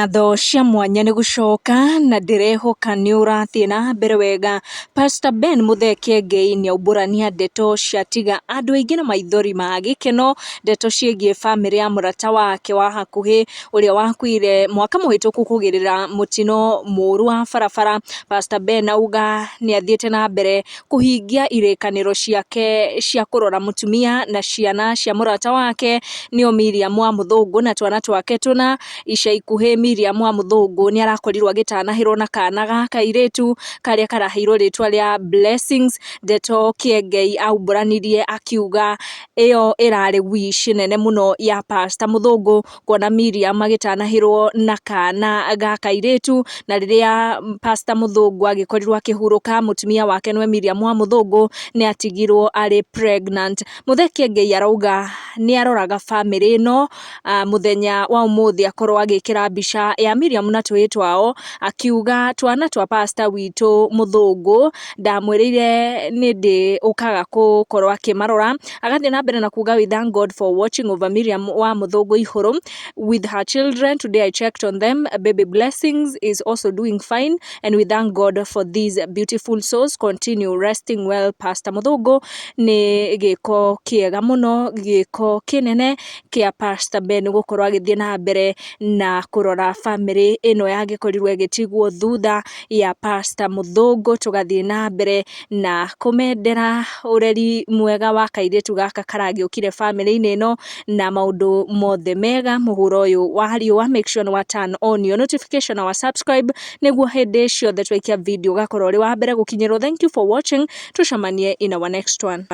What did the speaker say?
ngatho cia mwanya ni gucoka na ndirehoka ni urathie na mbere wega. Pastor Ben Muthee Kiengei ni aumbũrania ndeto ciatiga andu aingi na maithori ma gikeno, ndeto ciegie family ya murata wake wa hakuhi uria wakuire mwaka muhituku kugirira mutino muru wa barabara. Pastor Ben auga ni athiete na mbere kuhingia irikaniro ciake cia kurora mutumia na ciana cia murata wake nio Miriam wa Muthungu na twana twake tuna. Ica ikuhi Miriam wa Muthungu ni arakorirwo agitanahirwo na kana ga kairitu karia karahirwo ritwa ria Blessings. Ndeto Kiengei aumbũranirie akiuga iyo irari wish nene muno ya Pastor Muthungu kuona Miriam agitanahirwo na kana ga kairitu, na riria Pastor Muthungu agikorirwo akihuruka mutumia wake nwe Miriam wa Muthungu ni atigirwo ari pregnant. Muthee Kiengei arauga ni aroraga family ino muthenya wa umuthi akorwo agikira mbica ya Miriam na twi twao, akiuga twana twa pastor witu Muthungu ndamwirire ni ndi ukaga gukorwo akimarora. Agathie na mbere na kuga we thank God for watching over Miriam wa Muthungu ihuru with her children. Today I checked on them. Baby Blessings is also doing fine and we thank God for these beautiful souls. Continue resting well Pastor Muthungu. Ni giko kiega muno, giko kinene kia Pastor Ben gukorwo agithie na mbere na kurora family ino yagikorirwo igitigwo thutha ya Pastor Muthungu. Tugathie na mbere na kumendera ureri mwega wa kairitu gaka karagiukire family ino na maundu mothe mega muhuro uyu wa riua. Make sure wa turn on your notification or subscribe niguo hindi ciothe twaikia video gakorwo ri wa mbere gukinyirwo. Thank you for watching. Tucemanie in our next one.